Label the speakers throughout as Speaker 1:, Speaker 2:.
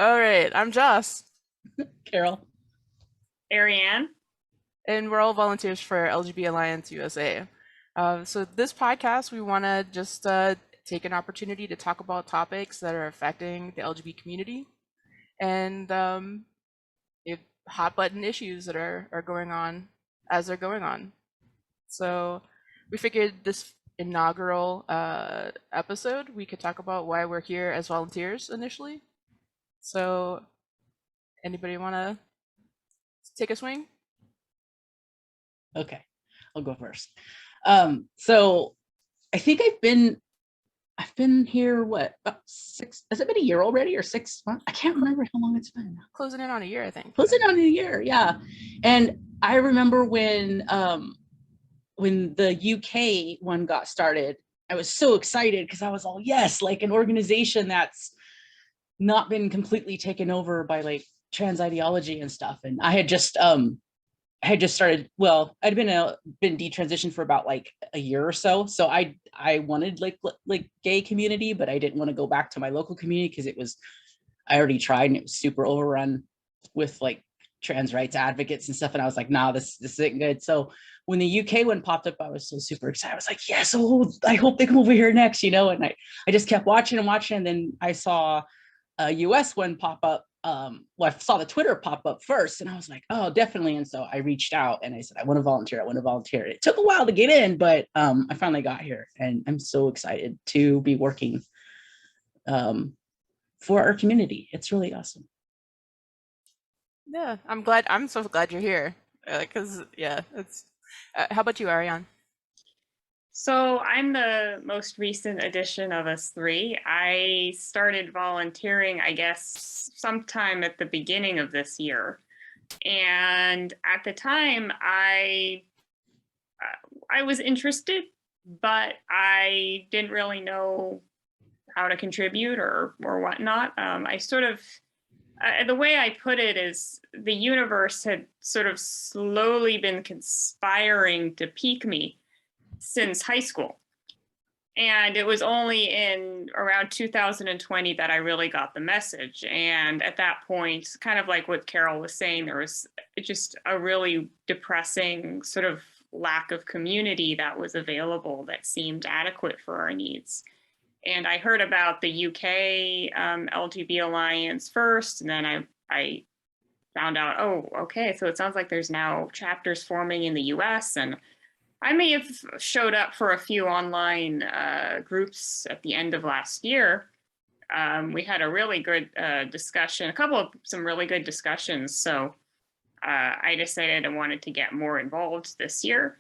Speaker 1: All right, I'm Joss,
Speaker 2: Carol.
Speaker 3: Ariane.
Speaker 1: and we're all volunteers for LGBT Alliance USA. So this podcast, we want to just take an opportunity to talk about topics that are affecting the LGBT community and if hot button issues that are going on as they're going on. So we figured this inaugural episode, we could talk about why we're here as volunteers initially. So anybody want to take a swing?
Speaker 2: Okay, I'll go first. So I think I've been here what about 6? Has it been a year already or 6 months? I can't remember how long it's been.
Speaker 1: Closing in on a year, I think.
Speaker 2: Closing on a year, yeah. And I remember when the UK one got started, I was so excited because I was all yes, like an organization that's not been completely taken over by like trans ideology and stuff. And I had just started, well, I'd been detransitioned for about like a year or so. So I wanted like gay community, but I didn't want to go back to my local community because I already tried and it was super overrun with like trans rights advocates and stuff. And I was like, nah, this isn't good. So when the UK one popped up, I was so super excited. I was like, yes, oh, I hope they come over here next, and I just kept watching and watching. And then I saw a US one pop up. Well, I saw the Twitter pop up first and I was like, oh, definitely. And so I reached out and I said, I want to volunteer. I want to volunteer. It took a while to get in, but I finally got here and I'm so excited to be working for our community. It's really awesome.
Speaker 1: Yeah, I'm glad. I'm so glad you're here. Because yeah, it's. How about you, Ariane?
Speaker 3: So I'm the most recent addition of us three. I started volunteering, I guess, sometime at the beginning of this year. And at the time, I was interested, but I didn't really know how to contribute or whatnot. I sort of the way I put it is the universe had sort of slowly been conspiring to pique me since high school. And it was only in around 2020 that I really got the message. And at that point, kind of like what Carol was saying, there was just a really depressing sort of lack of community that was available that seemed adequate for our needs. And I heard about the UK LGB Alliance first, and then I found out, oh, okay, so it sounds like there's now chapters forming in the US, and I may have showed up for a few online groups at the end of last year. We had a really good discussion, some really good discussions. So I decided I wanted to get more involved this year.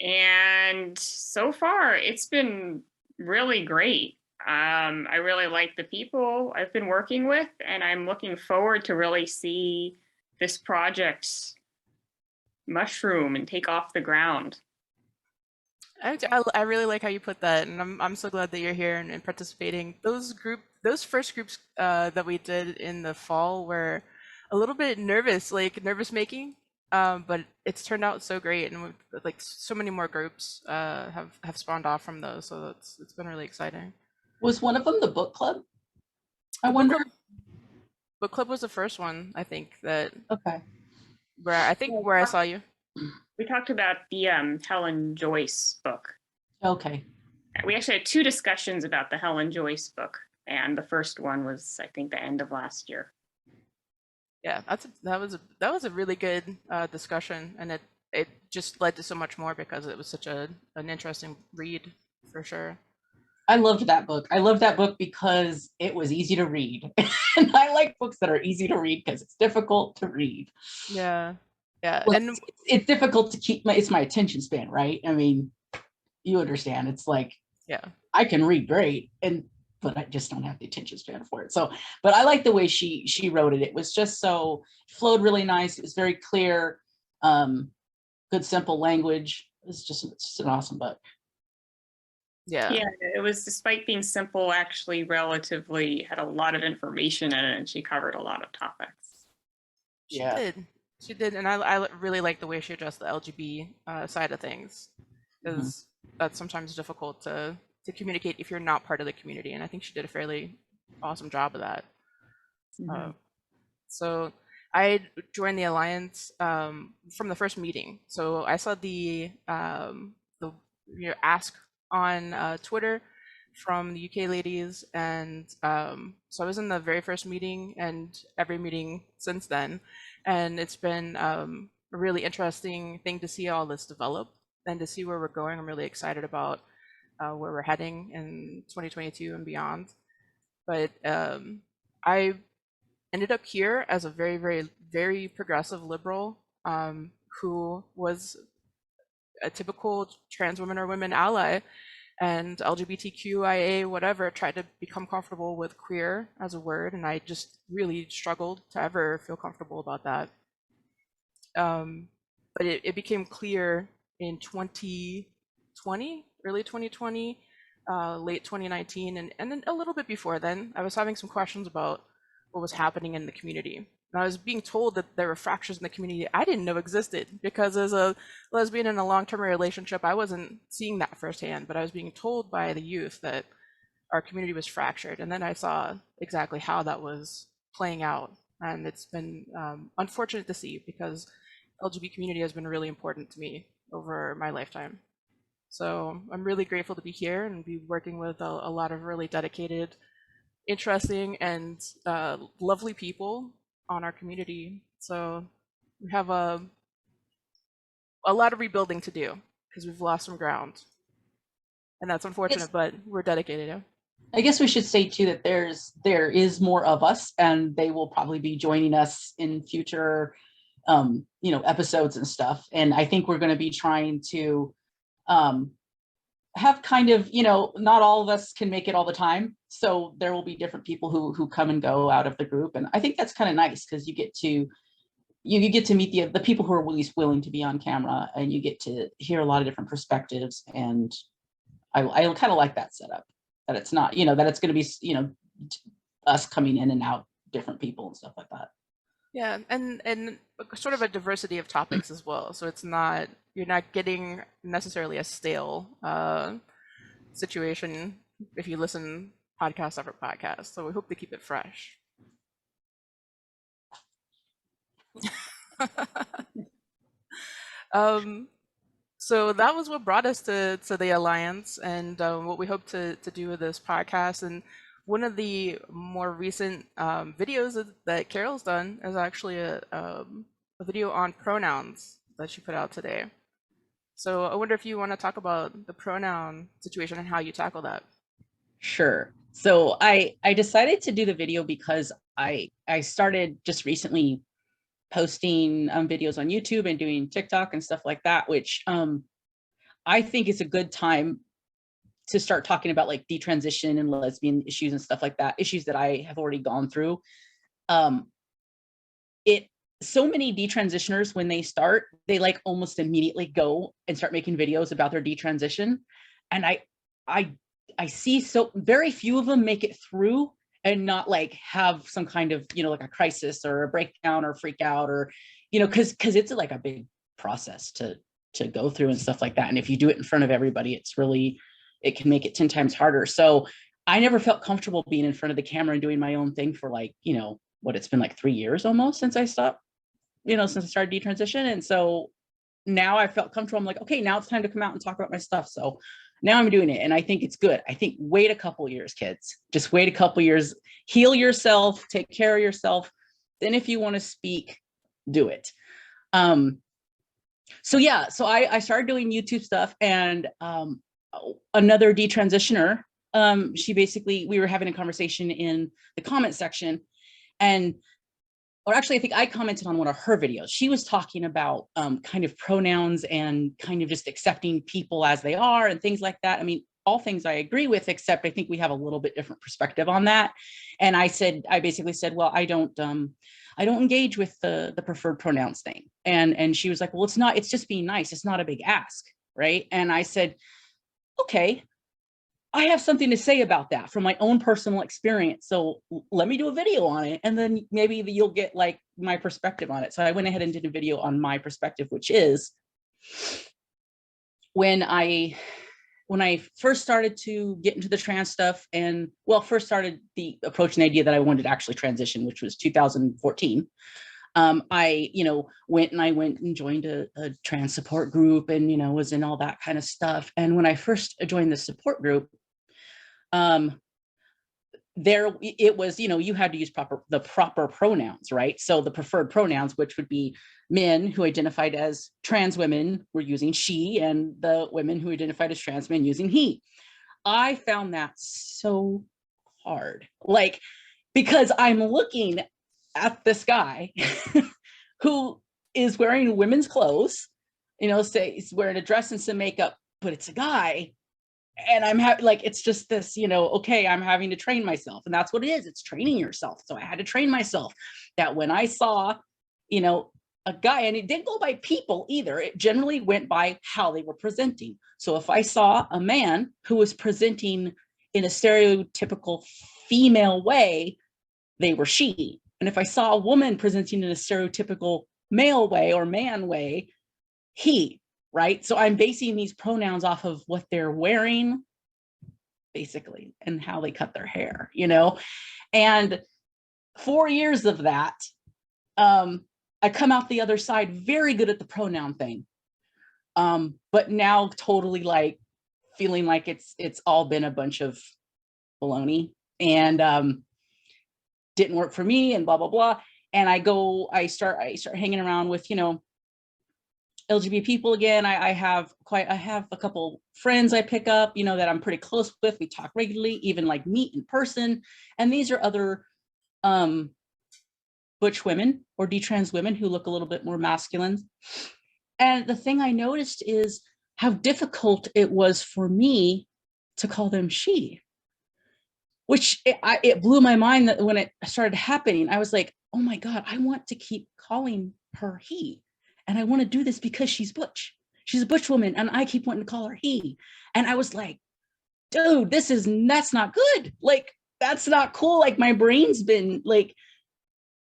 Speaker 3: And so far, it's been really great. I really like the people I've been working with, and I'm looking forward to really see this project mushroom and take off the ground.
Speaker 1: I really like how you put that, and I'm so glad that you're here and participating. Those first groups that we did in the fall were a little bit nervous, like nervous making. But it's turned out so great, and like so many more groups have spawned off from those. So it's been really exciting.
Speaker 2: Was one of them the book club? I
Speaker 1: The book
Speaker 2: wonder.
Speaker 1: club book club was the first one, I think, that
Speaker 2: Okay.
Speaker 1: where I saw you.
Speaker 3: We talked about the Helen Joyce book.
Speaker 2: Okay.
Speaker 3: We actually had two discussions about the Helen Joyce book, and the first one was, I think, the end of last year.
Speaker 1: Yeah, that was a really good discussion, and it just led to so much more because it was such an interesting read for sure.
Speaker 2: I loved that book. I loved that book because it was easy to read. And I like books that are easy to read because it's difficult to read.
Speaker 1: Yeah, yeah,
Speaker 2: Well,
Speaker 1: and
Speaker 2: it's difficult to keep it's my attention span, right? I mean, you understand. It's like
Speaker 1: yeah,
Speaker 2: I can read great but I just don't have the attention span for it. So, but I like the way she wrote it. It was just so it flowed really nice. It was very clear, good simple language. It's just an awesome book.
Speaker 1: yeah,
Speaker 3: Yeah, it was, despite being simple, actually relatively had a lot of information in it, and she covered a lot of topics.
Speaker 1: she
Speaker 2: Yeah.
Speaker 1: did, she did, and I really like the way she addressed the LGB side of things,
Speaker 2: Mhm.
Speaker 1: because that's sometimes difficult to communicate if you're not part of the community, and I think she did a fairly awesome job of that. Uh, so I joined the alliance from the first meeting. So I saw the ask on Twitter from the UK ladies, and so I was in the very first meeting and every meeting since then, and it's been a really interesting thing to see all this develop and to see where we're going. I'm really excited about where we're heading in 2022 and beyond. But I ended up here as a very, very, very progressive liberal who was a typical trans woman or women ally, and LGBTQIA, whatever, tried to become comfortable with queer as a word, and I just really struggled to ever feel comfortable about that. But it became clear in 2020, early 2020, late 2019, and then a little bit before then, I was having some questions about what was happening in the community. And I was being told that there were fractures in the community I didn't know existed, because as a lesbian in a long-term relationship, I wasn't seeing that firsthand, but I was being told by the youth that our community was fractured. And then I saw exactly how that was playing out. And it's been unfortunate to see, because LGBT community has been really important to me over my lifetime. So I'm really grateful to be here and be working with a lot of really dedicated, interesting, and lovely people on our community. So we have a lot of rebuilding to do because we've lost some ground, and that's unfortunate, but we're dedicated. Yeah.
Speaker 2: I guess we should say too that there is more of us, and they will probably be joining us in future episodes and stuff. And I think we're going to be trying to have kind of, not all of us can make it all the time, so there will be different people who come and go out of the group. And I think that's kind of nice, because you get to meet the people who are at least willing to be on camera, and you get to hear a lot of different perspectives. And I kind of like that setup, that it's not, that it's going to be, us coming in and out, different people and stuff like that.
Speaker 1: Yeah, and sort of a diversity of topics as well. So it's not, you're not getting necessarily a stale situation if you listen podcast after podcast. So we hope to keep it fresh. So that was what brought us to the Alliance, and what we hope to do with this podcast. And one of the more recent videos that Carol's done is actually a video on pronouns that she put out today. So I wonder if you want to talk about the pronoun situation and how you tackle that.
Speaker 2: Sure. So I decided to do the video because I started just recently posting videos on YouTube and doing TikTok and stuff like that, which I think is a good time to start talking about like detransition and lesbian issues and stuff like that, issues that I have already gone through. So many detransitioners, when they start, they like almost immediately go and start making videos about their detransition. And I see so very few of them make it through and not like have some kind of, like a crisis or a breakdown or freak out, or, because it's like a big process to go through and stuff like that. And if you do it in front of everybody, it can make it 10 times harder. So I never felt comfortable being in front of the camera and doing my own thing for like, it's been like 3 years almost since I stopped, since I started detransition. And so now I felt comfortable. I'm like, okay, now it's time to come out and talk about my stuff. So now I'm doing it, and I think it's good. I think wait a couple years, kids. Just wait a couple years, heal yourself, take care of yourself. Then if you want to speak, do it. So yeah, so I started doing YouTube stuff, and another detransitioner, we were having a conversation in the comment section, or actually, I think I commented on one of her videos. She was talking about kind of pronouns and kind of just accepting people as they are and things like that. I mean, all things I agree with, except I think we have a little bit different perspective on that. And I basically said, well, I don't engage with the preferred pronouns thing. And she was like, well, it's just being nice. It's not a big ask, right? And I said, okay, I have something to say about that from my own personal experience. So let me do a video on it, and then maybe you'll get like my perspective on it. So I went ahead and did a video on my perspective, which is when I when I first started to get into the trans stuff, and well, first started the approaching the idea that I wanted to actually transition, which was 2014. I, went and joined a trans support group, and, was in all that kind of stuff. And when I first joined the support group, there it was, you had to use the proper pronouns, right? So the preferred pronouns, which would be men who identified as trans women, were using she, and the women who identified as trans men using he. I found that so hard, like, because I'm looking at this guy who is wearing women's clothes, say he's wearing a dress and some makeup, but it's a guy. And I'm like, it's just this, okay, I'm having to train myself. And that's what it is. It's training yourself. So I had to train myself that when I saw, a guy, and it didn't go by people either. It generally went by how they were presenting. So if I saw a man who was presenting in a stereotypical female way, they were she. And if I saw a woman presenting in a stereotypical male way or man way, he, right? So I'm basing these pronouns off of what they're wearing, basically, and how they cut their hair, And 4 years of that, I come out the other side very good at the pronoun thing. But now totally like feeling like it's all been a bunch of baloney, and didn't work for me, and blah, blah, blah. And I start hanging around with, LGBT people again. I have a couple friends I pick up, that I'm pretty close with. We talk regularly, even like meet in person. And these are other butch women or detrans women who look a little bit more masculine. And the thing I noticed is how difficult it was for me to call them she, which it blew my mind that when it started happening, I was like, oh my God, I want to keep calling her he. And I want to do this because she's butch. She's a butch woman, and I keep wanting to call her he. And I was like, dude, that's not good. Like, that's not cool. Like, my brain's been like,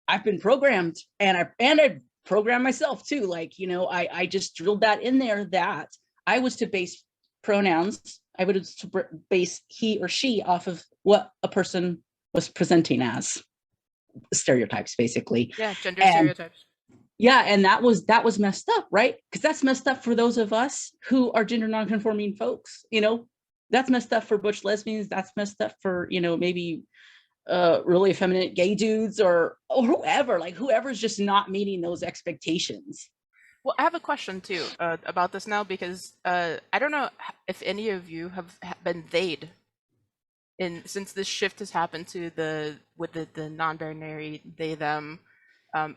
Speaker 2: I've been programmed, and I programmed myself too. Like, I just drilled that in there that I was to base pronouns. I would base he or she off of what a person was presenting as, stereotypes, basically.
Speaker 1: Yeah, gender stereotypes.
Speaker 2: Yeah, and that was messed up, right? Because that's messed up for those of us who are gender nonconforming folks. That's messed up for butch lesbians. That's messed up for maybe really effeminate gay dudes or whoever. Like, whoever's just not meeting those expectations.
Speaker 1: Well, I have a question too about this now, because I don't know if any of you have been they'd since this shift has happened to the non-binary they them.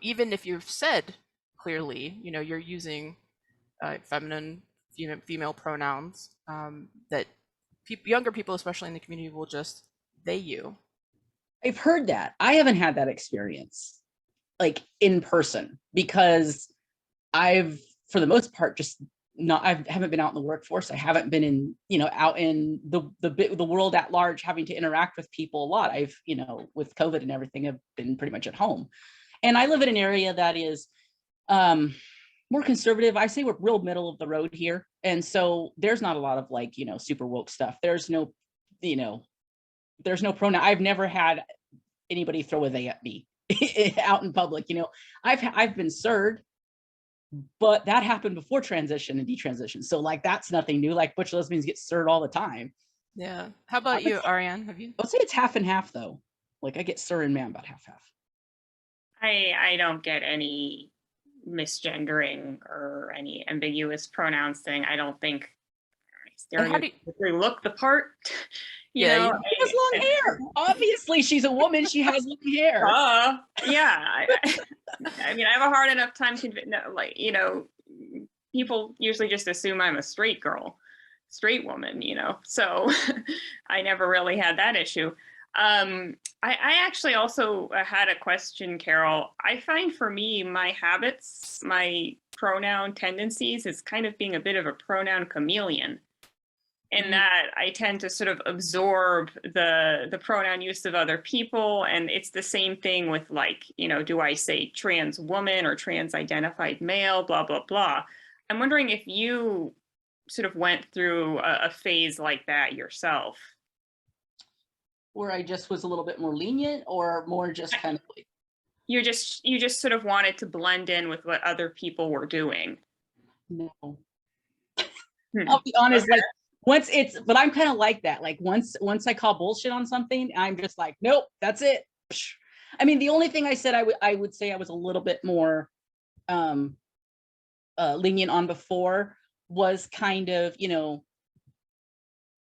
Speaker 1: Even if you've said clearly, you're using feminine, female pronouns, that younger people, especially in the community, will just they you.
Speaker 2: I've heard that. I haven't had that experience, like, in person, because I've, for the most part, just not. I haven't been out in the workforce. I haven't been in, out in the world at large, having to interact with people a lot. I've, with COVID and everything, I've been pretty much at home. And I live in an area that is more conservative. I say we're real middle of the road here. And so there's not a lot of like, super woke stuff. There's no pronoun. I've never had anybody throw a they at me out in public. I've been sirred, but that happened before transition and detransition. So like, that's nothing new. Like, butch lesbians get sirred all the time.
Speaker 1: Yeah. How about you, Ariane? Have you?
Speaker 2: I'll say it's half and half though. Like, I get sir and man about half.
Speaker 3: I don't get any misgendering or any ambiguous pronouns thing. I don't think they look the part.
Speaker 2: She has long hair. Obviously, she's a woman. She has long hair.
Speaker 3: Yeah. I mean, I have a hard enough time people usually just assume I'm a straight woman, so I never really had that issue. I actually also had a question, Carol. I find for me, my habits, my pronoun tendencies is kind of being a bit of a pronoun chameleon, in that I tend to sort of absorb the pronoun use of other people. And it's the same thing with, like, do I say trans woman or trans identified male, blah, blah, blah. I'm wondering if you sort of went through a phase like that yourself?
Speaker 2: Where I just was a little bit more lenient, or more just kind of like,
Speaker 3: You just sort of wanted to blend in with what other people were doing.
Speaker 2: no.
Speaker 3: Hmm.
Speaker 2: I'll be honest,
Speaker 3: Okay.
Speaker 2: like once it's, but I'm kind of like that. Like once I call bullshit on something, I'm just like, nope, that's it. I mean, the only thing I said I would say I was a little bit more lenient on before was kind of, you know,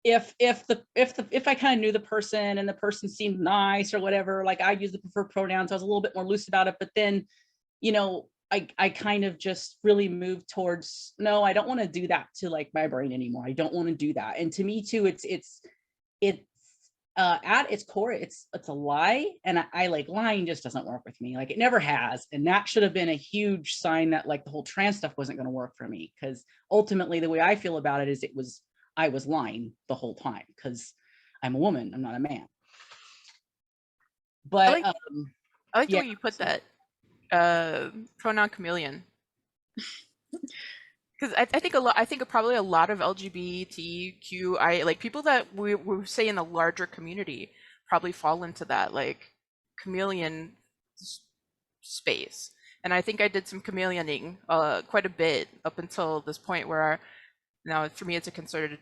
Speaker 2: if I kind of knew the person and the person seemed nice or whatever, like I use the preferred pronouns, I was a little bit more loose about it. But then, you know, I kind of just really moved towards, no, I don't want to do that to like my brain anymore. I don't want to do that. And to me too, it's at its core, it's a lie. And I like, lying just doesn't work with me. Like it never has. And that should have been a huge sign that like the whole trans stuff wasn't going to work for me. Because ultimately the way I feel about it is I was lying the whole time because I'm a woman, I'm not a man. But
Speaker 1: I like the
Speaker 2: yeah.
Speaker 1: way you put that. Pronoun chameleon. Because I think probably a lot of LGBTQI, like people that we say in the larger community probably fall into that like chameleon space. And I think I did some chameleoning quite a bit up until this point where now for me it's a concerted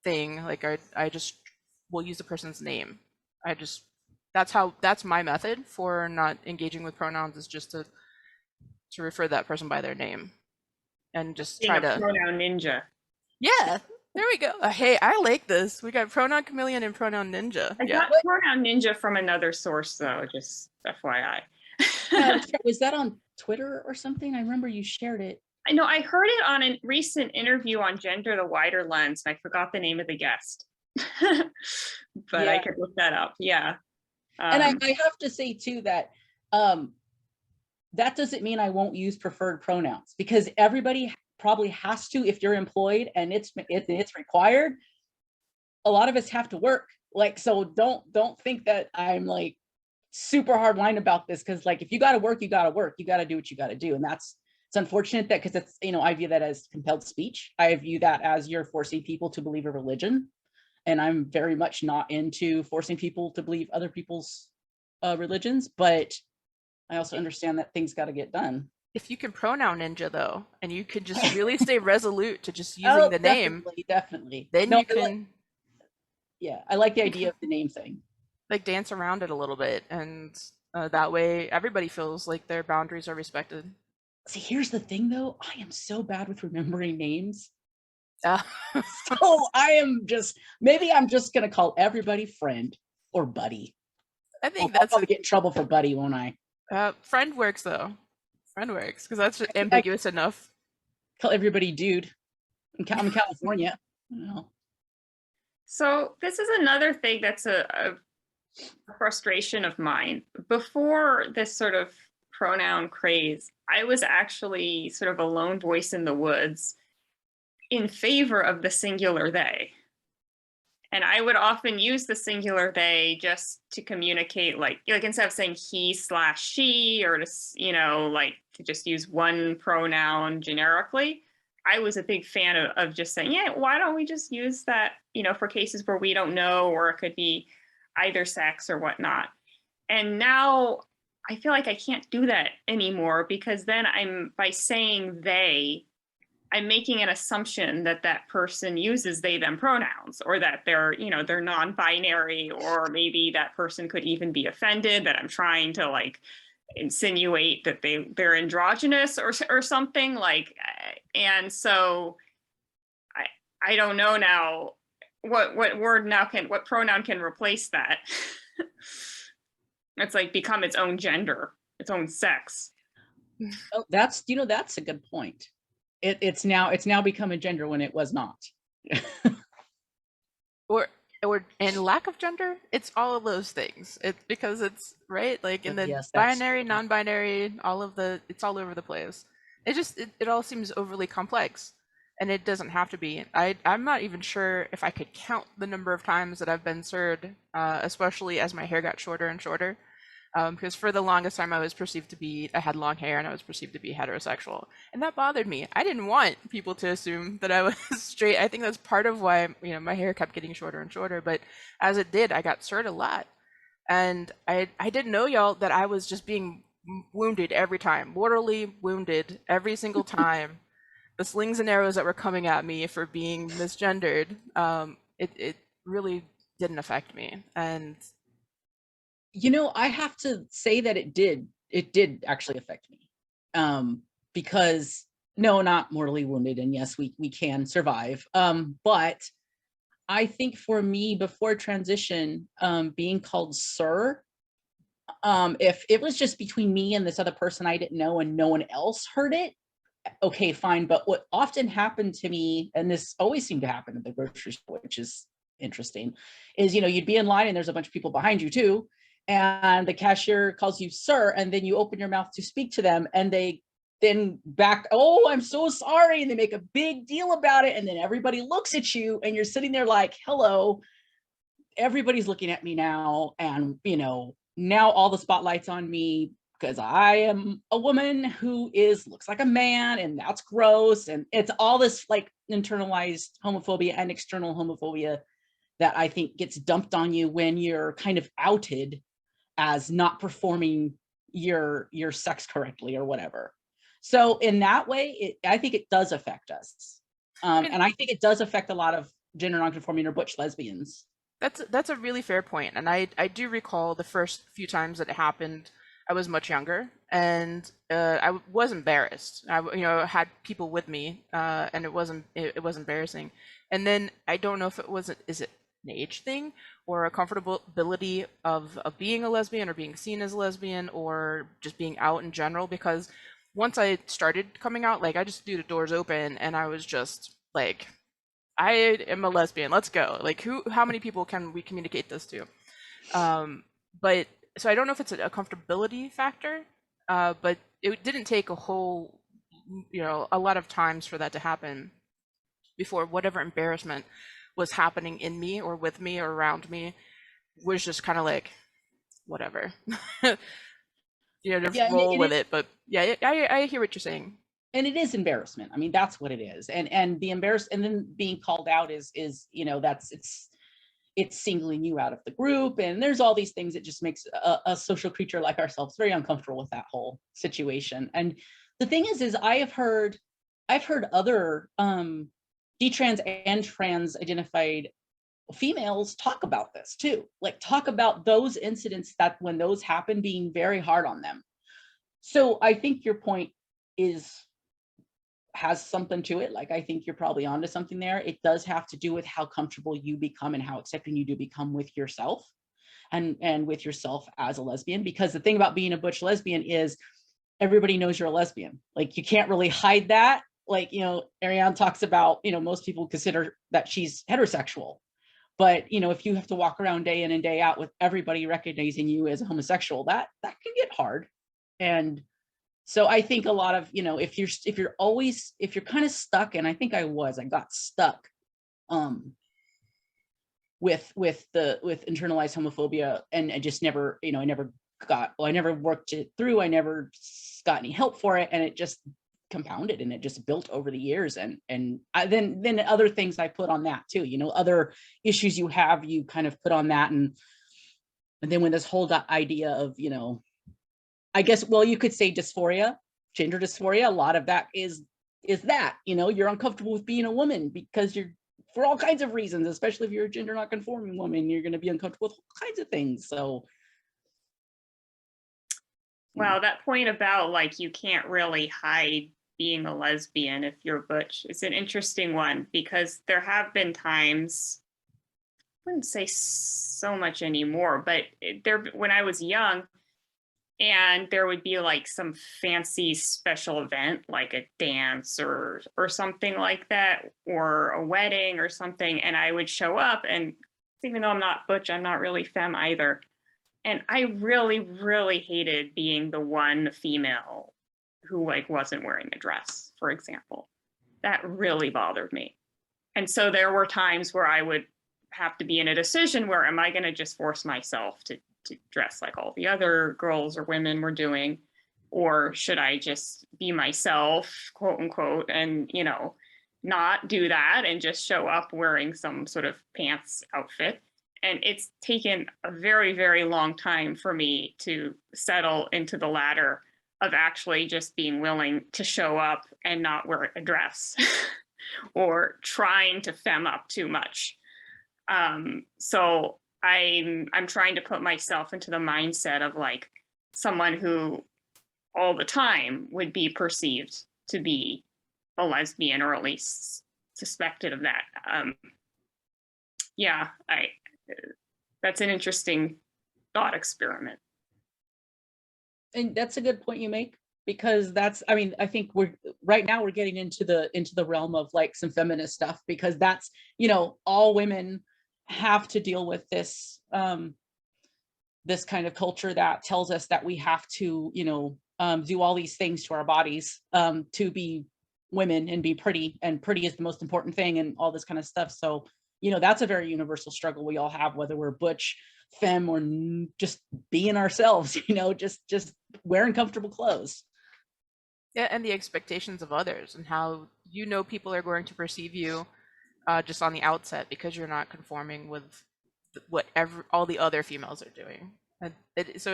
Speaker 1: thing. Like I just will use the person's name. I just that's my method for not engaging with pronouns, is just to refer that person by their name and just
Speaker 3: Being
Speaker 1: try
Speaker 3: a
Speaker 1: to,
Speaker 3: pronoun ninja.
Speaker 1: yeah, there we go. Hey, I like this. We got pronoun chameleon and pronoun ninja.
Speaker 3: I
Speaker 1: Yeah.
Speaker 3: got pronoun ninja from another source though, just FYI.
Speaker 2: Was that on Twitter or something? I remember you shared it.
Speaker 3: I know I heard it on a recent interview on Gender the Wider Lens, and I forgot the name of the guest. But
Speaker 2: Yeah.
Speaker 3: I could look that up. Yeah.
Speaker 2: And I have to say too that that doesn't mean I won't use preferred pronouns, because everybody probably has to if you're employed and it's required. A lot of us have to work. Like, so don't think that I'm like super hard line about this, because like if you got to work, you got to work. You got to do what you got to do, and it's unfortunate that, because it's, you know, I view that as compelled speech. I view that as you're forcing people to believe a religion, and I'm very much not into forcing people to believe other people's religions, but I also understand that things got to get done.
Speaker 1: If you can pronoun ninja though, and you could just really stay resolute to just using the name,
Speaker 2: definitely.
Speaker 1: then
Speaker 2: No,
Speaker 1: you can
Speaker 2: yeah, I like the idea of the name thing.
Speaker 1: like dance around it a little bit, and that way everybody feels like their boundaries are respected.
Speaker 2: See, here's the thing though, I am so bad with remembering names.
Speaker 1: Uh,
Speaker 2: So I am just, maybe I'm just gonna call everybody friend or buddy.
Speaker 1: I think
Speaker 2: I'll
Speaker 1: that's
Speaker 2: probably get in trouble for buddy, won't I?
Speaker 1: friend works though. Friend works because that's
Speaker 2: I
Speaker 1: ambiguous enough.
Speaker 2: call everybody dude. I'm in California. No.
Speaker 3: So this is another thing that's a frustration of mine. Before this sort of pronoun craze, I was actually sort of a lone voice in the woods in favor of the singular they. And I would often use the singular they just to communicate, like instead of saying he/she, or to, you know, like to just use one pronoun generically. I was a big fan of just saying, yeah, why don't we just use that, you know, for cases where we don't know, or it could be either sex or whatnot. And now I feel like I can't do that anymore, because then by saying they, I'm making an assumption that that person uses they them pronouns, or that they're, you know, they're non-binary, or maybe that person could even be offended that I'm trying to like insinuate that they're androgynous or something like. And so I don't know now what pronoun can replace that. It's like become its own gender, its own sex.
Speaker 2: Oh, that's, you know, that's a good point. It's now become a gender when it was not.
Speaker 1: or and lack of gender, it's all of those things. It's because it's right, like in the
Speaker 2: Yes,
Speaker 1: binary, non-binary, all of the, it's all over the place. It all seems overly complex, and it doesn't have to be. I'm not even sure if I could count the number of times that I've been served, especially as my hair got shorter and shorter, Because for the longest time I had long hair and I was perceived to be heterosexual. And that bothered me. I didn't want people to assume that I was straight. I think that's part of why, my hair kept getting shorter and shorter. But as it did, I got hurt a lot. And I didn't know, y'all, that I was just being wounded every time, mortally wounded every single time. The slings and arrows that were coming at me for being misgendered, it really didn't affect me. And
Speaker 2: I have to say that it did actually affect me. Because no, not mortally wounded, and yes, we can survive. But I think for me, before transition, being called sir, if it was just between me and this other person I didn't know and no one else heard it, okay, fine. But what often happened to me, and this always seemed to happen at the grocery store, which is interesting, is you'd be in line and there's a bunch of people behind you too, and the cashier calls you sir, and then you open your mouth to speak to them, and they then back, oh, I'm so sorry, and they make a big deal about it, and then everybody looks at you, and you're sitting there like, hello, everybody's looking at me now, and now all the spotlight's on me because I am a woman who looks like a man, and that's gross. And it's all this like internalized homophobia and external homophobia that I think gets dumped on you when you're kind of outed as not performing your sex correctly or whatever. So in that way, I think it does affect us. And I think it does affect a lot of gender nonconforming or butch lesbians.
Speaker 1: that's a really fair point, and I do recall the first few times that it happened. I was much younger, and was embarrassed. Had people with me, and it was embarrassing. And then I don't know if is it an age thing or a comfortability of being a lesbian or being seen as a lesbian or just being out in general. Because once I started coming out, like I just threw the doors open and I was just like, I am a lesbian. Let's go. Like, how many people can we communicate this to? But so I don't know if it's a comfortability factor, but it didn't take a lot of times for that to happen before whatever embarrassment was happening in me or with me or around me was just kind of like, whatever. Just
Speaker 2: Yeah,
Speaker 1: roll with it. But yeah, I hear what you're saying.
Speaker 2: and it is embarrassment. I mean, that's what it is. And the embarrassed, and then being called out is it's singling you out of the group, and there's all these things that just makes a social creature like ourselves very uncomfortable with that whole situation. And the thing is I've heard other detrans and trans identified females talk about this too, like talk about those incidents that when those happen being very hard on them. So I think your point has something to it. Like, I think you're probably onto something there. It does have to do with how comfortable you become and how accepting you do become with yourself and with yourself as a lesbian. Because the thing about being a butch lesbian is everybody knows you're a lesbian. Like, you can't really hide that. Like, Ariane talks about, most people consider that she's heterosexual. But, if you have to walk around day in and day out with everybody recognizing you as a homosexual, that can get hard. And so I think a lot of, if you're kind of stuck, and I think I got stuck with internalized homophobia, and I just never, I never worked it through. I never got any help for it, and it just compounded and it just built over the years. And then other things I put on that too, other issues you have, you kind of put on that. And then when this whole idea of, I guess, well, you could say dysphoria, gender dysphoria, a lot of that is that, you're uncomfortable with being a woman because you're, for all kinds of reasons, especially if you're a gender not conforming woman, you're going to be uncomfortable with all kinds of things. So.
Speaker 3: Well, that point about like, you can't really hide being a lesbian if you're butch is an interesting one, because there have been times, I wouldn't say so much anymore, but when I was young, and there would be like some fancy special event, like a dance or something like that, or a wedding or something. And I would show up, and even though I'm not butch, I'm not really femme either. And I really, really hated being the one female who like wasn't wearing a dress, for example. That really bothered me. And so there were times where I would have to be in a decision where, am I going to just force myself to to dress like all the other girls or women were doing? Or should I just be myself, quote unquote, and, you know, not do that and just show up wearing some sort of pants outfit? And it's taken a very, very long time for me to settle into the latter of actually just being willing to show up and not wear a dress or trying to femme up too much. So I'm trying to put myself into the mindset of like someone who all the time would be perceived to be a lesbian, or at least suspected of that. Yeah, that's an interesting thought experiment.
Speaker 2: And that's a good point you make, because that's, I mean, I think we're right now we're getting into the realm of like some feminist stuff, because that's, you know, all women have to deal with this this kind of culture that tells us that we have to, you know, do all these things to our bodies to be women and be pretty, and pretty is the most important thing, and all this kind of stuff. So, you know, that's a very universal struggle we all have, whether we're butch, femme, or just being ourselves, you know, just wearing comfortable clothes.
Speaker 1: Yeah, and the expectations of others, and how, you know, people are going to perceive you just on the outset because you're not conforming with what all the other females are doing. And it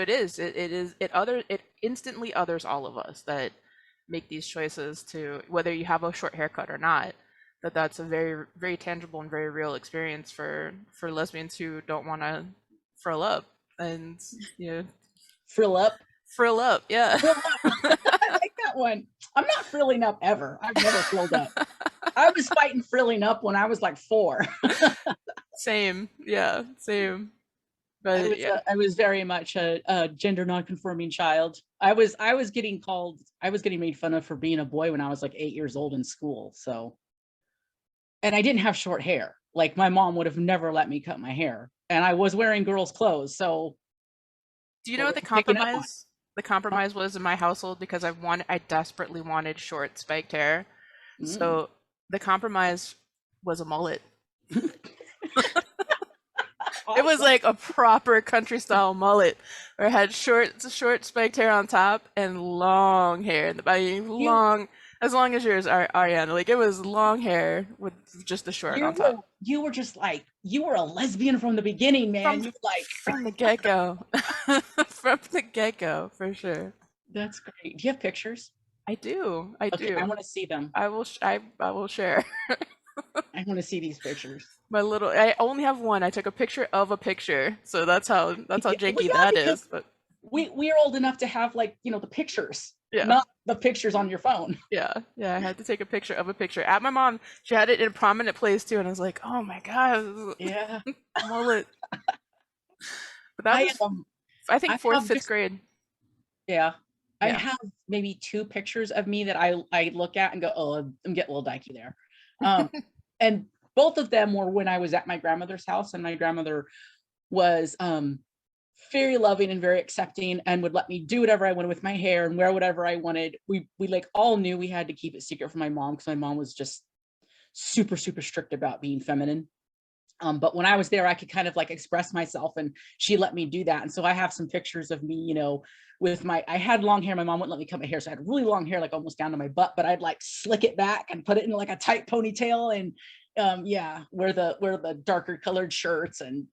Speaker 1: instantly others all of us that make these choices, to whether you have a short haircut or not. That's a very, very tangible and very real experience for lesbians who don't want to frill up, and, you know,
Speaker 2: Frill up.
Speaker 1: frill up, yeah.
Speaker 2: Frill up. I like that one. I'm not frilling up ever. I've never frilled up. I was fighting frilling up when I was like 4.
Speaker 1: Same, yeah, same. But yeah,
Speaker 2: I was very much a gender non-conforming child. I was getting made fun of for being a boy when I was like 8 years old in school. So, and I didn't have short hair. Like my mom would have never let me cut my hair, and I was wearing girls' clothes. So,
Speaker 1: do you know what the
Speaker 2: picking up on.
Speaker 1: compromise was in my household? Because I desperately wanted short spiked hair. So the compromise was a mullet. It was like a proper country style mullet, where it had short spiked hair on top and long hair in the body, long, as long as yours, Ariana. Like, it was long hair with just the short on top.
Speaker 2: You were just like, you were a lesbian from the beginning, man. You like
Speaker 1: from the get go, from the get go, for sure.
Speaker 2: That's great. Do you have pictures?
Speaker 1: I do. I
Speaker 2: Okay,
Speaker 1: do.
Speaker 2: I want to see them.
Speaker 1: I will. I will share.
Speaker 2: I want to see these pictures.
Speaker 1: I only have one. I took a picture of a picture, so that's how janky that is. But
Speaker 2: we're old enough to have, like, you know, the pictures,
Speaker 1: yeah,
Speaker 2: not the pictures on your phone.
Speaker 1: Yeah. I had to take a picture of a picture at my mom. She had it in a prominent place too, and I was like, oh my god,
Speaker 2: yeah,
Speaker 1: mullet. But that was, I think, 4th, 5th grade.
Speaker 2: Yeah. I have maybe 2 pictures of me that I look at and go, oh, I'm getting a little dykey there. And both of them were when I was at my grandmother's house, and my grandmother was very loving and very accepting, and would let me do whatever I wanted with my hair and wear whatever I wanted. We like all knew we had to keep it secret from my mom, because my mom was just super, super strict about being feminine. But when I was there, I could kind of like express myself, and she let me do that. And so I have some pictures of me, you know, with I had long hair. My mom wouldn't let me cut my hair, so I had really long hair, like almost down to my butt, but I'd like slick it back and put it in like a tight ponytail, and wear the darker colored shirts, and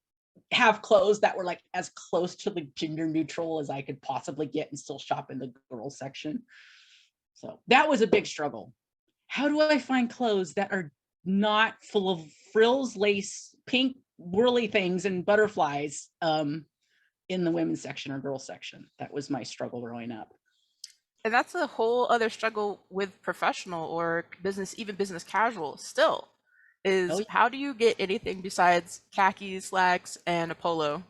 Speaker 2: have clothes that were like as close to the gender neutral as I could possibly get, and still shop in the girls section. So that was a big struggle. How do I find clothes that are not full of frills, lace, pink whirly things, and butterflies in the women's section or girls section? That was my struggle growing up.
Speaker 1: And that's a whole other struggle with professional or business, even business casual still, is how do you get anything besides khakis, slacks, and a polo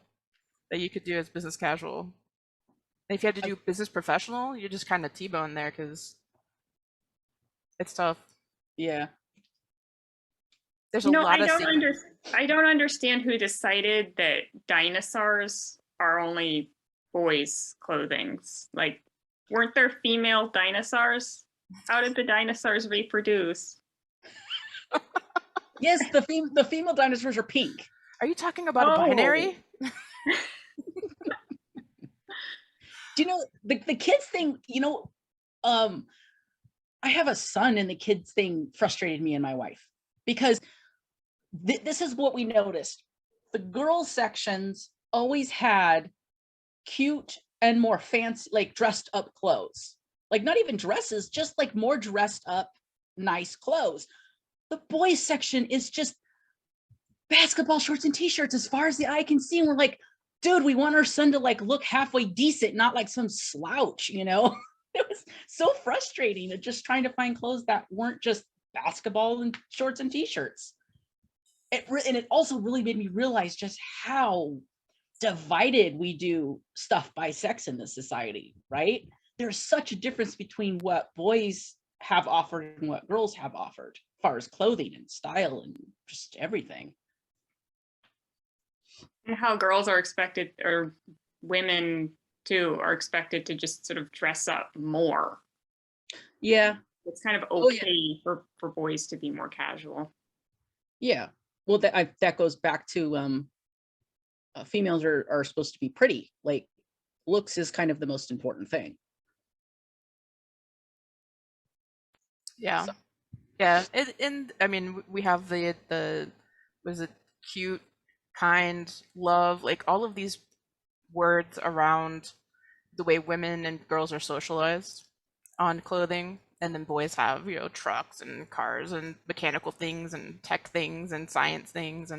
Speaker 1: that you could do as business casual? And if you had to do business professional, you're just kind of T-bone there, because it's tough.
Speaker 2: Yeah.
Speaker 1: There's a lot of
Speaker 3: I don't understand who decided that dinosaurs are only boys' clothings. Like, weren't there female dinosaurs? How did the dinosaurs reproduce?
Speaker 2: Yes, the female dinosaurs are pink.
Speaker 1: Are you talking about a binary?
Speaker 2: Do you know the kids thing, I have a son, and the kids thing frustrated me and my wife because this is what we noticed. The girls sections always had cute and more fancy, like dressed up clothes, like not even dresses, just like more dressed up, nice clothes. The boys section is just basketball shorts and t-shirts as far as the eye can see. And we're like, dude, we want our son to like look halfway decent, not like some slouch, It was so frustrating of just trying to find clothes that weren't just basketball and shorts and t-shirts. And it also really made me realize just how divided we do stuff by sex in this society, right? There's such a difference between what boys have offered and what girls have offered, as far as clothing and style and just everything.
Speaker 3: And how girls are expected, or women too, are expected to just sort of dress up more.
Speaker 2: Yeah.
Speaker 3: It's kind of okay for boys to be more casual.
Speaker 2: Yeah. Well, that goes back to females are supposed to be pretty. Like, looks is kind of the most important thing.
Speaker 1: Yeah. So. Yeah. And I mean, we have the was it cute, kind, love, like all of these words around the way women and girls are socialized on clothing. And then boys have, trucks and cars and mechanical things and tech things and science things.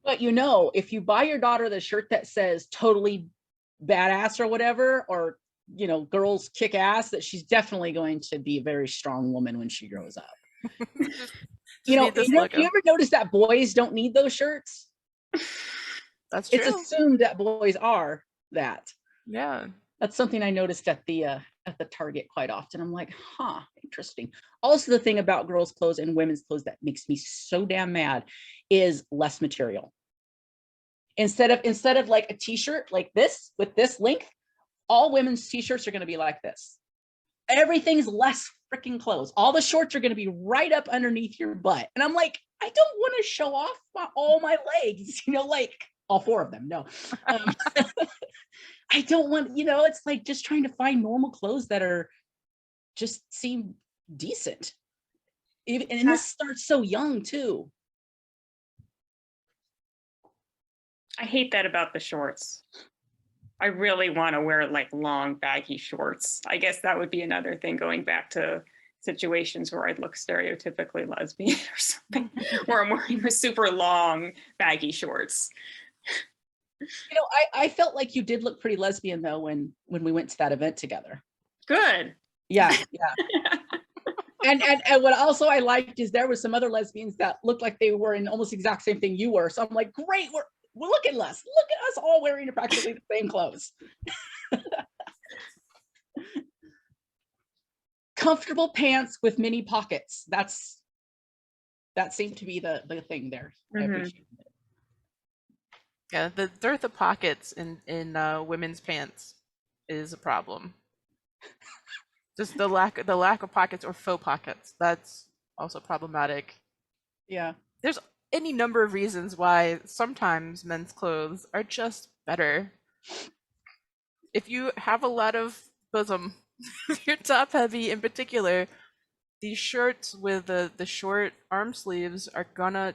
Speaker 2: But if you buy your daughter the shirt that says totally badass or whatever, or girls kick ass, that she's definitely going to be a very strong woman when she grows up. You ever notice that boys don't need those shirts?
Speaker 1: That's true.
Speaker 2: It's assumed that boys are that.
Speaker 1: Yeah.
Speaker 2: That's something I noticed at the Target quite often. I'm like, interesting. Also, the thing about girls' clothes and women's clothes that makes me so damn mad is less material. Instead of like a t-shirt like this with this length, all women's t-shirts are going to be like this. Everything's less freaking clothes. All the shorts are going to be right up underneath your butt. And I'm like, I don't want to show off all my legs, like all four of them. No. I don't want, it's like just trying to find normal clothes that are just seem decent. And this starts so young too.
Speaker 3: I hate that about the shorts. I really want to wear like long baggy shorts. I guess that would be another thing, going back to situations where I'd look stereotypically lesbian or something, where I'm wearing the super long baggy shorts.
Speaker 2: I felt like you did look pretty lesbian though when we went to that event together.
Speaker 3: Good.
Speaker 2: Yeah. and what also I liked is there was some other lesbians that looked like they were in almost the exact same thing you were. So I'm like, great, we're look at us all wearing practically the same clothes. Comfortable pants with mini pockets. That seemed to be the thing there. Mm-hmm. I appreciate it.
Speaker 1: Yeah, the dearth of pockets in women's pants is a problem. Just the lack of pockets or faux pockets. That's also problematic.
Speaker 2: Yeah.
Speaker 1: There's any number of reasons why sometimes men's clothes are just better. If you have a lot of bosom, if you're top heavy in particular, these shirts with the short arm sleeves are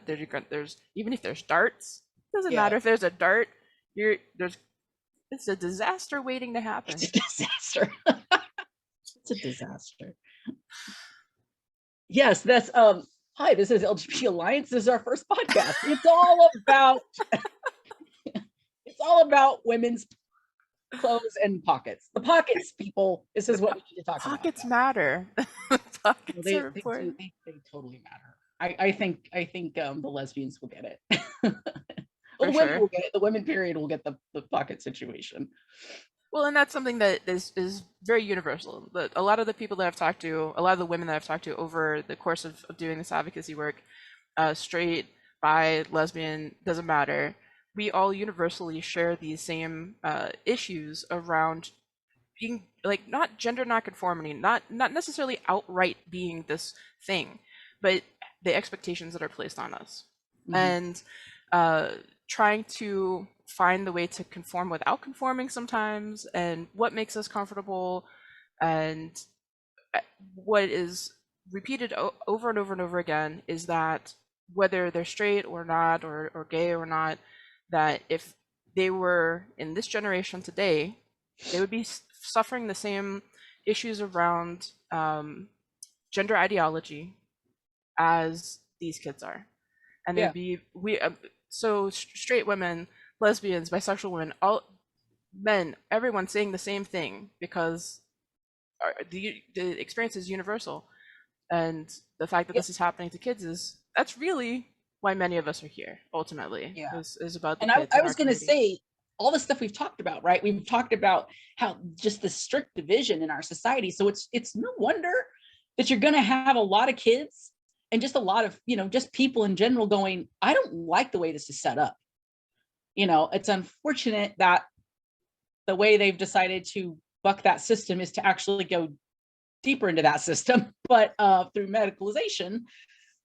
Speaker 1: there's even if there's darts, doesn't matter if there's a dart, it's a disaster waiting to happen.
Speaker 2: It's a disaster. It's a disaster. Yes, that's hi, this is LGBT Alliance. This is our first podcast. It's all about women's clothes and pockets. The pockets, people. This is what we need to talk about.
Speaker 1: Pockets matter. Pockets are important.
Speaker 2: They totally matter. I think the lesbians will get it. The women will get it. The women period will get the pocket situation.
Speaker 1: Well, and that's something that is very universal. But a lot of the people that I've talked to, a lot of the women that I've talked to over the course of doing this advocacy work, straight, bi, lesbian, doesn't matter. We all universally share these same issues around being like not gender nonconformity, not necessarily outright being this thing, but the expectations that are placed on us, and trying to find the way to conform without conforming sometimes, and what makes us comfortable, and what is repeated over and over and over again is that whether they're straight or not, or gay or not, that if they were in this generation today, they would be suffering the same issues around gender ideology as these kids are. And
Speaker 2: Yeah.
Speaker 1: there'd be so straight women, lesbians, bisexual women, all men, everyone saying the same thing, because the experience is universal. And the fact that
Speaker 2: Yeah.
Speaker 1: this is happening to kids that's really why many of us are here ultimately,
Speaker 2: Yeah.
Speaker 1: is about the
Speaker 2: And I,
Speaker 1: kids
Speaker 2: I
Speaker 1: in our
Speaker 2: was going to
Speaker 1: community.
Speaker 2: say all the stuff we've talked about, right? We've talked about how just the strict division in our society. So it's no wonder that you're going to have a lot of kids and just a lot of, just people in general going, I don't like the way this is set up. It's unfortunate that the way they've decided to buck that system is to actually go deeper into that system, but through medicalization.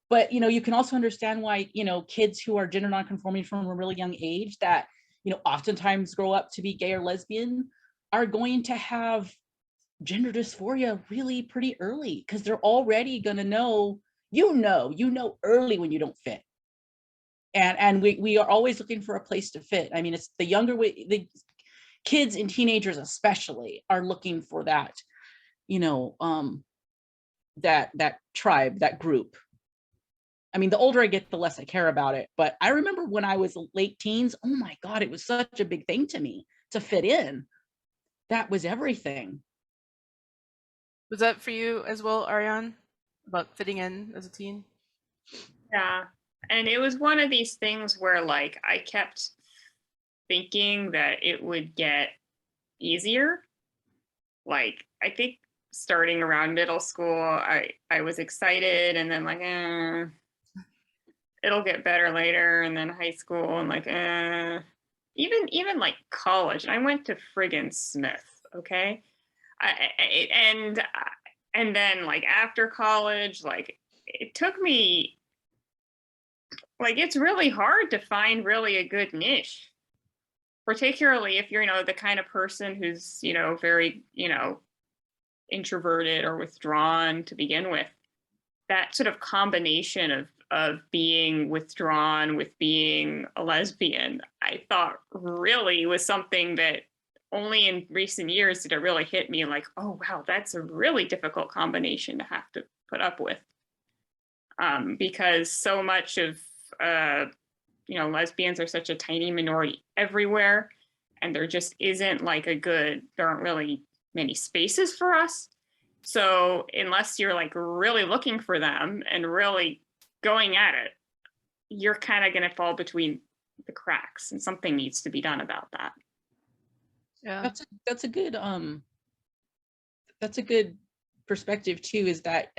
Speaker 2: But you can also understand why kids who are gender nonconforming from a really young age that oftentimes grow up to be gay or lesbian are going to have gender dysphoria really pretty early, because they're already going to know early when you don't fit. And we are always looking for a place to fit. I mean, it's the younger the kids and teenagers especially are looking for that, that tribe, that group. I mean, the older I get, the less I care about it. But I remember when I was late teens, oh my God, it was such a big thing to me to fit in. That was everything.
Speaker 1: Was that for you as well, Ariane, about fitting in as a teen?
Speaker 3: Yeah. And it was one of these things where like I kept thinking that it would get easier. Like I think starting around middle school, I was excited, and then like, it'll get better later, and then high school, and like, even like college. I went to friggin' Smith, okay? And then like after college, like it took me, like it's really hard to find really a good niche, particularly if you're the kind of person who's very introverted or withdrawn to begin with. That sort of combination of being withdrawn with being a lesbian, I thought really was something that only in recent years did it really hit me like, oh wow, that's a really difficult combination to have to put up with. Because so much of lesbians are such a tiny minority everywhere, and there just isn't like there aren't really many spaces for us. So unless you're like really looking for them and really going at it, you're kind of going to fall between the cracks, and something needs to be done about that.
Speaker 1: Yeah.
Speaker 2: That's a good perspective too, is that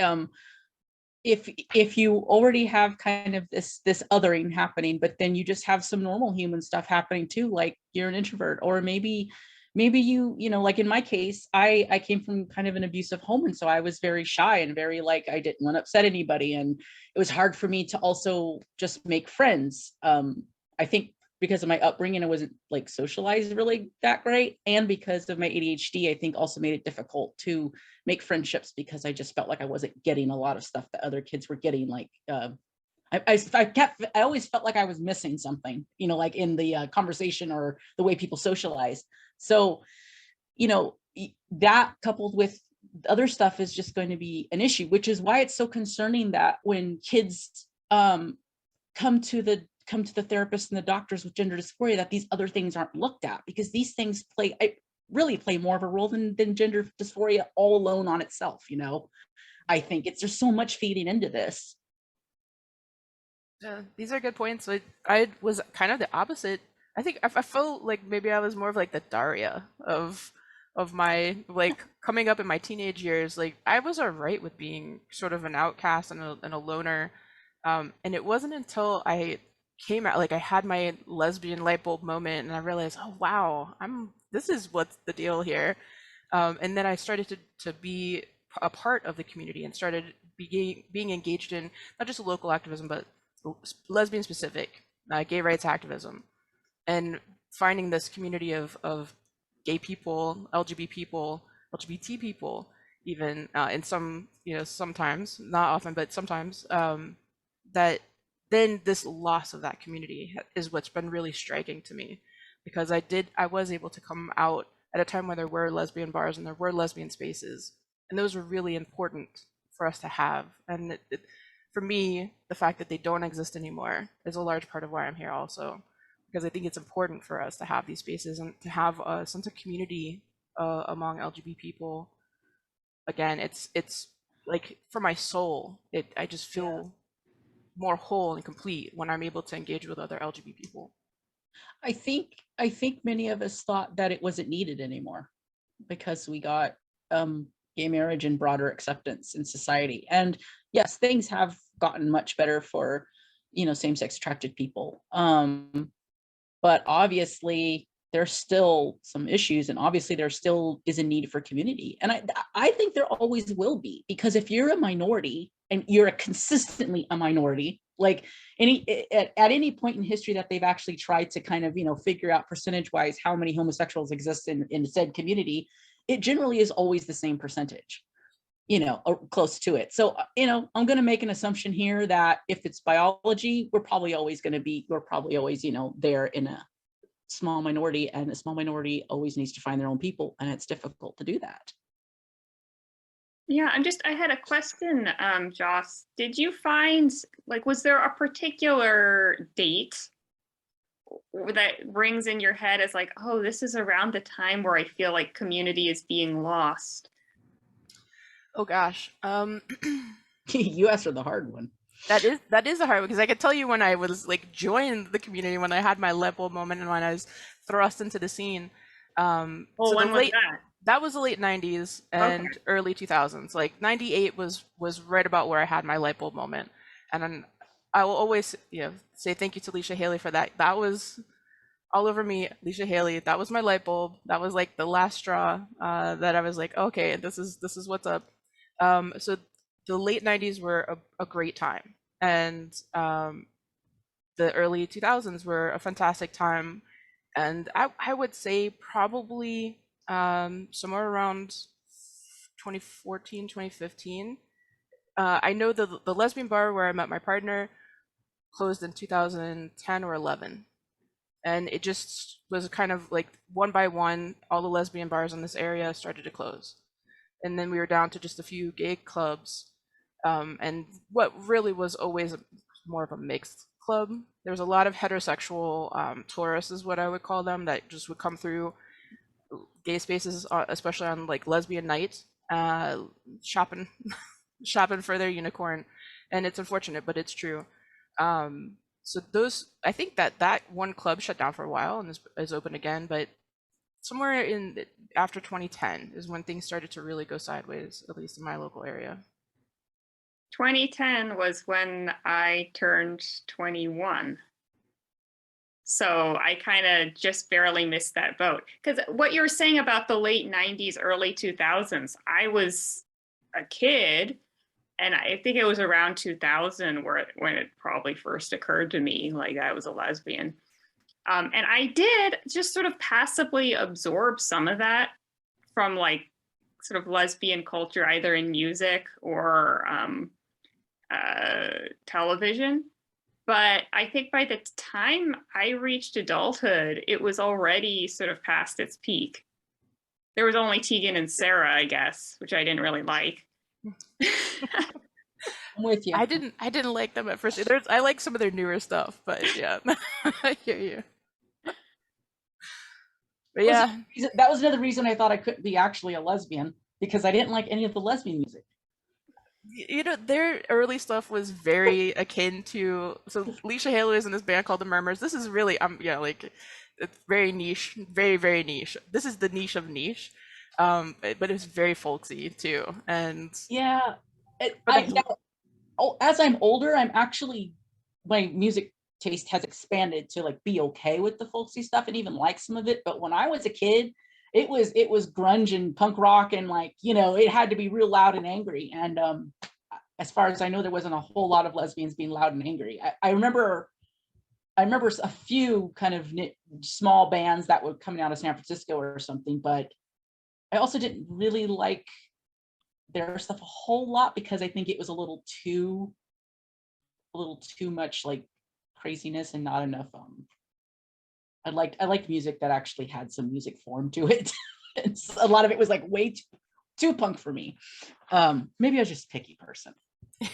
Speaker 2: if you already have kind of this othering happening, but then you just have some normal human stuff happening too, like you're an introvert, or maybe you like in my case, I came from kind of an abusive home, and so I was very shy and very like I didn't want to upset anybody, and it was hard for me to also just make friends. I think because of my upbringing, I wasn't like socialized really that great, and because of my ADHD, I think also made it difficult to make friendships, because I just felt like I wasn't getting a lot of stuff that other kids were getting. Like I always felt like I was missing something, like in the conversation or the way people socialize. So, that coupled with other stuff is just going to be an issue, which is why it's so concerning that when kids come to the therapist and the doctors with gender dysphoria, that these other things aren't looked at, because these things really play more of a role than gender dysphoria all alone on itself. I think there's so much feeding into this.
Speaker 1: Yeah, these are good points. I was kind of the opposite. I think I felt like maybe I was more of like the Daria of my like coming up in my teenage years. Like I was alright with being sort of an outcast and a loner. And it wasn't until I came out, like I had my lesbian light bulb moment, and I realized, oh wow, this is what's the deal here. And then I started to be a part of the community and started being engaged in not just local activism, but lesbian specific gay rights activism. And finding this community of gay people, LGBT people, even in some, sometimes, not often, but sometimes, that then this loss of that community is what's been really striking to me, because I was able to come out at a time when there were lesbian bars and there were lesbian spaces, and those were really important for us to have. And for me, the fact that they don't exist anymore is a large part of why I'm here also, because I think it's important for us to have these spaces and to have a sense of community among LGBT people. Again, it's like for my soul, I just
Speaker 2: Yeah.
Speaker 1: feel more whole and complete when I'm able to engage with other LGBT people.
Speaker 2: I think many of us thought that it wasn't needed anymore because we got gay marriage and broader acceptance in society. And yes, things have gotten much better for, same-sex attracted people. But obviously there's still some issues, and obviously there still is a need for community. And I think there always will be, because if you're a minority and you're consistently a minority, like at any point in history that they've actually tried to kind of, figure out percentage wise how many homosexuals exist in said community, it generally is always the same percentage, or close to it. So, I'm going to make an assumption here that if it's biology, we're probably always, there in a small minority, and the small minority always needs to find their own people, and it's difficult to do that.
Speaker 3: Yeah, I had a question, Joss. Did you find, was there a particular date that rings in your head as like, oh, this is around the time where I feel like community is being lost?
Speaker 1: Oh gosh.
Speaker 2: You asked for the hard one.
Speaker 1: That is a hard one, because I could tell you when I was like joined the community, when I had my light bulb moment, and when I was thrust into the scene.
Speaker 3: Oh,
Speaker 1: So
Speaker 3: when was that?
Speaker 1: that was the late 90s and
Speaker 3: Okay.
Speaker 1: early 2000s. Like 98 was right about where I had my light bulb moment. And then I will always, say thank you to Leisha Haley for that. That was all over me, Leisha Haley. That was my light bulb. That was like the last straw, that I was like, okay, this is what's up. So the late 90s were a great time, and the early 2000s were a fantastic time. And I would say probably somewhere around 2014, 2015. I know the lesbian bar where I met my partner closed in 2010 or 11. And it just was kind of like one by one, all the lesbian bars in this area started to close. And then we were down to just a few gay clubs. And what really was always more of a mixed club. There was a lot of heterosexual tourists, is what I would call them, that just would come through gay spaces, especially on like lesbian night, shopping, shopping for their unicorn. And it's unfortunate, but it's true. So those, I think that one club shut down for a while and is open again, but somewhere in after 2010 is when things started to really go sideways, at least in my local area.
Speaker 3: 2010 was when I turned 21. So I kind of just barely missed that boat. Because what you were saying about the late 90s, early 2000s, I was a kid, and I think it was around 2000 when it probably first occurred to me, like I was a lesbian. And I did just sort of passively absorb some of that from like sort of lesbian culture, either in music or television. But I think by the time I reached adulthood, it was already sort of past its peak. There was only Tegan and Sarah, I guess, which I didn't really like.
Speaker 2: I'm with you.
Speaker 1: I didn't like them at first. I like some of their newer stuff, but yeah, I hear you. But yeah,
Speaker 2: That was another reason I thought I couldn't be actually a lesbian, because I didn't like any of the lesbian music.
Speaker 1: their early stuff was very akin to, so Leisha Haley is in this band called the Murmurs. This is really like it's very niche, very very niche. This is the niche of niche, but it's very folksy too. And
Speaker 2: Yeah,
Speaker 1: but
Speaker 2: as I'm older, my music taste has expanded to like be okay with the folksy stuff and even like some of it. But when I was a kid, it was grunge and punk rock, and like, it had to be real loud and angry. And as far as I know, there wasn't a whole lot of lesbians being loud and angry. I remember I remember a few kind of small bands that were coming out of San Francisco or something, but I also didn't really like their stuff a whole lot because I think it was a little too much like craziness and not enough. I liked music that actually had some music form to it. And a lot of it was like way too punk for me. Maybe I was just a picky person.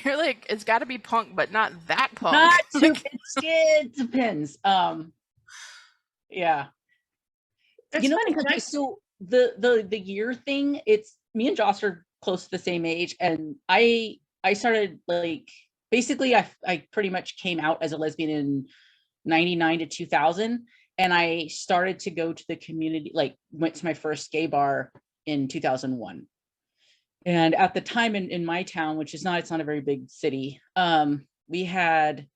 Speaker 1: You're like, it's got to be punk, but not that punk.
Speaker 2: Not too.
Speaker 1: Like,
Speaker 2: It depends. Yeah.
Speaker 3: It's
Speaker 2: You know,
Speaker 3: funny
Speaker 2: okay,
Speaker 3: because
Speaker 2: so the year thing, it's me and Joss are close to the same age, and I started like basically I pretty much came out as a lesbian in 99 to 2000, and I started to go to the community, like went to my first gay bar in 2001. And at the time in my town, which is it's not a very big city, we had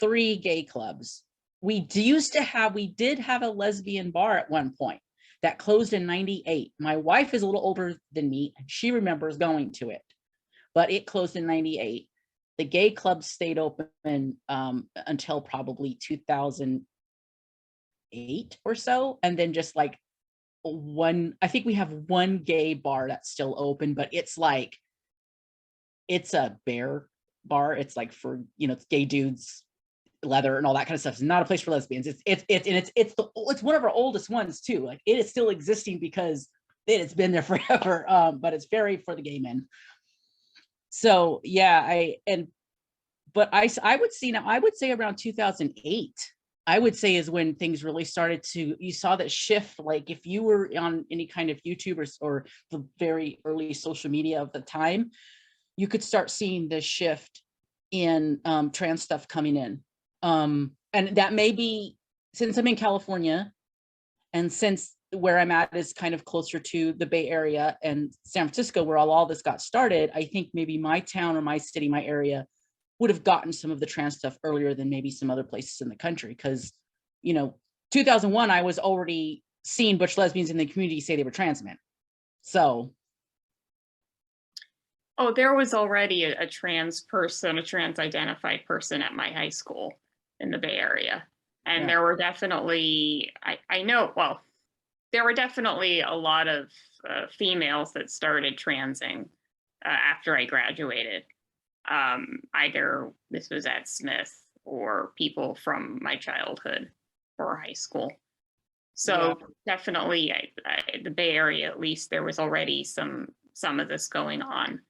Speaker 2: 3 gay clubs. We did have a lesbian bar at one point that closed in 98. My wife is a little older than me, and she remembers going to it, but it closed in 98. The gay club stayed open until probably 2008 or so, and then just like I think we have one gay bar that's still open, but it's a bear bar. It's like for, it's gay dudes, leather and all that kind of stuff. It's not a place for lesbians. It's one of our oldest ones too. Like it is still existing because it's been there forever. But it's very for the gay men. So yeah, I would say around 2008, I would say is when things really started you saw that shift. Like if you were on any kind of YouTube or the very early social media of the time, you could start seeing this shift in trans stuff coming in. And that may be since I'm in California, and since where I'm at is kind of closer to the Bay Area and San Francisco, where all this got started. I think maybe my town or my city, my area would have gotten some of the trans stuff earlier than maybe some other places in the country. Because, 2001, I was already seeing butch lesbians in the community say they were trans men. So.
Speaker 3: Oh, there was already a trans person, a trans identified person at my high school in the Bay Area. And there were definitely, I know, well, there were definitely a lot of females that started transing after I graduated. Either this was at Smith or people from my childhood or high school. So definitely the Bay Area, at least, there was already some of this going on.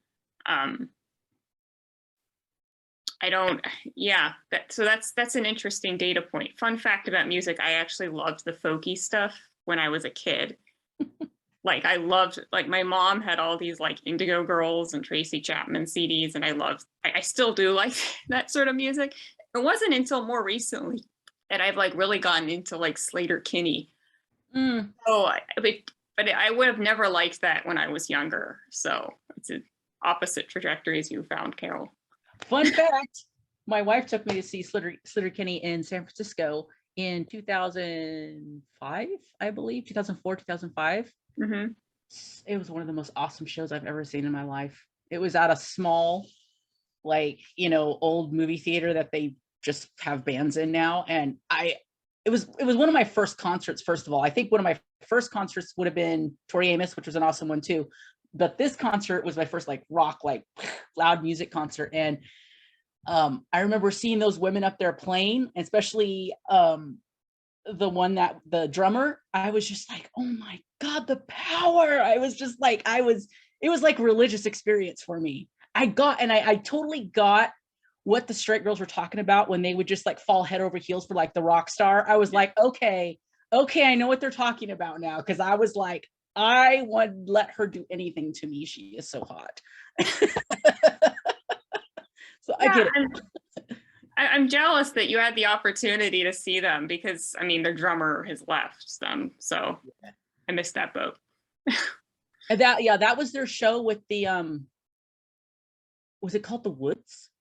Speaker 3: That's an interesting data point. Fun fact about music, I actually loved the folky stuff when I was a kid. Like I loved, like my mom had all these like Indigo Girls and Tracy Chapman CDs, and I still do like that sort of music. It wasn't until more recently that I've like really gotten into like Slater Kinney. But I would have never liked that when I was younger. So it's an opposite trajectory as you found, Carol.
Speaker 2: Fun fact, my wife took me to see Slater Kinney in San Francisco in 2005, I believe, 2004, 2005.
Speaker 3: Mm-hmm.
Speaker 2: It was one of the most awesome shows I've ever seen in my life. It was at a small, old movie theater that they just have bands in now. And it was one of my first concerts, first of all. I think one of my first concerts would have been Tori Amos, which was an awesome one too. But this concert was my first rock, loud music concert. And I remember seeing those women up there playing, especially the drummer. I was just like, oh my God, the power. I was just like, it was like a religious experience for me. I totally got what the straight girls were talking about when they would just fall head over heels for the rock star. I was like, okay, I know what they're talking about now. Cause I was like, I would let her do anything to me. She is so hot. So I get it.
Speaker 3: I'm jealous that you had the opportunity to see them because their drummer has left them. So I missed that boat.
Speaker 2: And that was their show with the, was it called The Woods?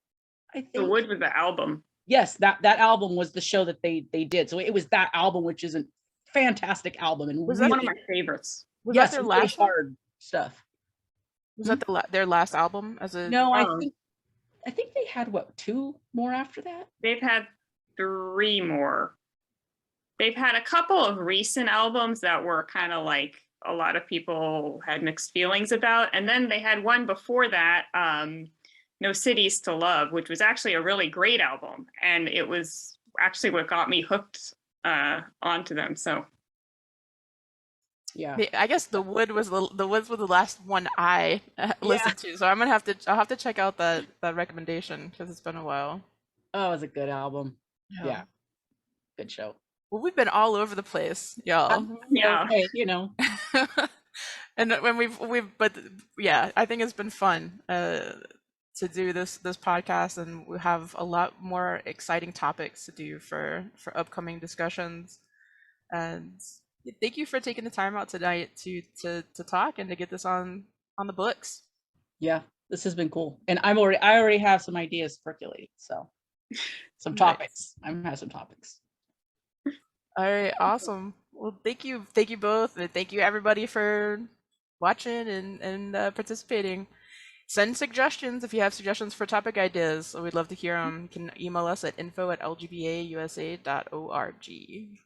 Speaker 2: I think.
Speaker 3: The Wood was the album.
Speaker 2: Yes, that album was the show that they did. So it was that album, which is a fantastic album. And
Speaker 3: was that one of my favorites?
Speaker 1: Was that their
Speaker 2: really
Speaker 1: last
Speaker 2: hard stuff.
Speaker 1: Was that their last album as a?
Speaker 2: No, I think they had 2 more after that.
Speaker 3: They've had 3 more. They've had a couple of recent albums that were kind of like a lot of people had mixed feelings about. And then they had one before that, No Cities to Love, which was actually a really great album. And it was actually what got me hooked onto them. So
Speaker 2: Yeah.
Speaker 1: I guess the Woods was the last one I listened to, so I'll have to check out that recommendation because it's been a while.
Speaker 2: Oh, it was a good album.
Speaker 1: Yeah.
Speaker 2: Yeah. Good show.
Speaker 1: Well, we've been all over the place, y'all.
Speaker 3: yeah.
Speaker 2: Okay, you know.
Speaker 1: And when but yeah, I think it's been fun to do this podcast, and we have a lot more exciting topics to do for upcoming discussions. And thank you for taking the time out tonight to talk and to get this on the books.
Speaker 2: Yeah, this has been cool. And I already have some ideas percolating. So some
Speaker 1: Nice.
Speaker 2: topics. I have some topics.
Speaker 1: All right, awesome. Well, thank you both, and thank you everybody for watching and participating. Send suggestions if you have suggestions for topic ideas. We'd love to hear them. You can email us at info@lgbausa.org.